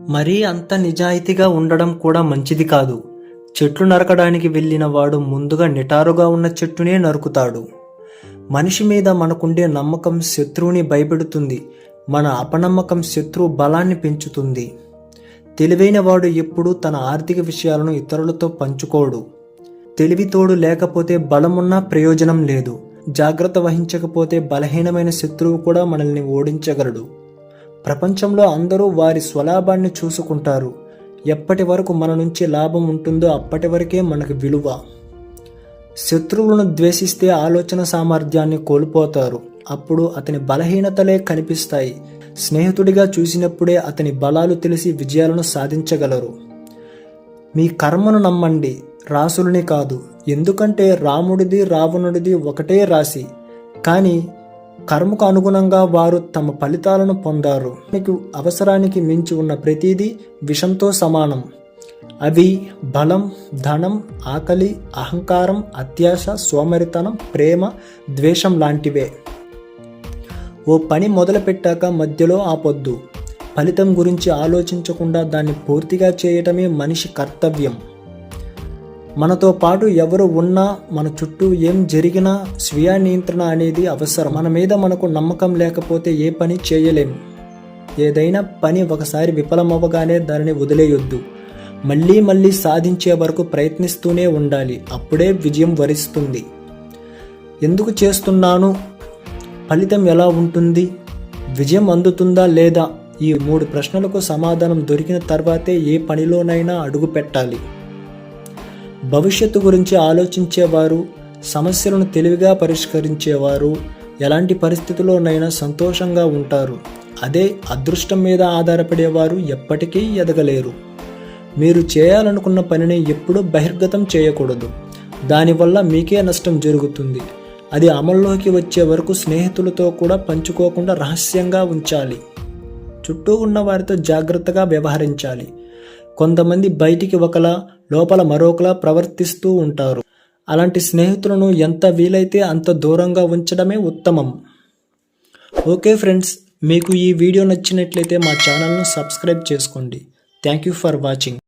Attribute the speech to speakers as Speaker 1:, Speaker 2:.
Speaker 1: మరీ అంత నిజాయితీగా ఉండడం కూడా మంచిది కాదు. చెట్లు నరకడానికి వెళ్ళిన వాడు ముందుగా నిటారుగా ఉన్న చెట్టునే నరుకుతాడు. మనిషి మీద మనకుండే నమ్మకం శత్రువుని భయపెడుతుంది. మన అపనమ్మకం శత్రువు బలాన్ని పెంచుతుంది. తెలివైన వాడు ఎప్పుడూ తన ఆర్థిక విషయాలను ఇతరులతో పంచుకోడు. తెలివితోడు లేకపోతే బలమున్నా ప్రయోజనం లేదు. జాగ్రత్త వహించకపోతే బలహీనమైన శత్రువు కూడా మనల్ని ఓడించగలడు. ప్రపంచంలో అందరూ వారి స్వలాభాన్ని చూసుకుంటారు. ఎప్పటి వరకు మన నుంచి లాభం ఉంటుందో అప్పటి వరకే మనకు విలువ. శత్రువులను ద్వేషిస్తే ఆలోచన సామర్థ్యాన్ని కోల్పోతారు. అప్పుడు అతని బలహీనతలే కనిపిస్తాయి. స్నేహితుడిగా చూసినప్పుడే అతని బలాలు తెలిసి విజయాలను సాధించగలరు. మీ కర్మను నమ్మండి, రాసులని కాదు. ఎందుకంటే రాముడిది రావణుడిది ఒకటే రాశి, కానీ కర్మకు అనుగుణంగా వారు తమ ఫలితాలను పొందారు. మీకు అవసరానికి మించి ఉన్న ప్రతిదీ విషంతో సమానం. అవి బలం, ధనం, ఆకలి, అహంకారం, అత్యాశ, సోమరితనం, ప్రేమ, ద్వేషం లాంటివే. ఓ పని మొదలుపెట్టాక మధ్యలో ఆపొద్దు. ఫలితం గురించి ఆలోచించకుండా దాన్ని పూర్తిగా చేయటమే మనిషి కర్తవ్యం. మనతో పాటు ఎవరు ఉన్నా, మన చుట్టూ ఏం జరిగినా స్వీయ నియంత్రణ అనేది అవసరం. మన మీద మనకు నమ్మకం లేకపోతే ఏ పని చేయలేం. ఏదైనా పని ఒకసారి విఫలమవ్వగానే దానిని వదిలేయొద్దు. మళ్ళీ మళ్ళీ సాధించే వరకు ప్రయత్నిస్తూనే ఉండాలి. అప్పుడే విజయం వరిస్తుంది. ఎందుకు చేస్తున్నాను, ఫలితం ఎలా ఉంటుంది, విజయం అందుతుందా లేదా, ఈ 3 ప్రశ్నలకు సమాధానం దొరికిన తర్వాతే ఏ పనిలోనైనా అడుగు పెట్టాలి. భవిష్యత్తు గురించి ఆలోచించేవారు, సమస్యలను తెలివిగా పరిష్కరించేవారు ఎలాంటి పరిస్థితుల్లోనైనా సంతోషంగా ఉంటారు. అదే అదృష్టం మీద ఆధారపడేవారు ఎప్పటికీ ఎదగలేరు. మీరు చేయాలనుకున్న పనిని ఎప్పుడూ బహిర్గతం చేయకూడదు. దానివల్ల మీకే నష్టం జరుగుతుంది. అది అమల్లోకి వచ్చే వరకు స్నేహితులతో కూడా పంచుకోకుండా రహస్యంగా ఉంచాలి. చుట్టూ ఉన్న వారితో జాగ్రత్తగా వ్యవహరించాలి. కొంతమంది బయటికి ఒకలా, లోపల మరొకలా ప్రవర్తిస్తూ ఉంటారు. అలాంటి స్నేహితులను ఎంత వీలైతే అంత దూరంగా ఉంచడమే ఉత్తమం. ఓకే ఫ్రెండ్స్, మీకు ఈ వీడియో నచ్చినట్లయితే మా ఛానల్ను సబ్స్క్రైబ్ చేసుకోండి. Thank you for watching.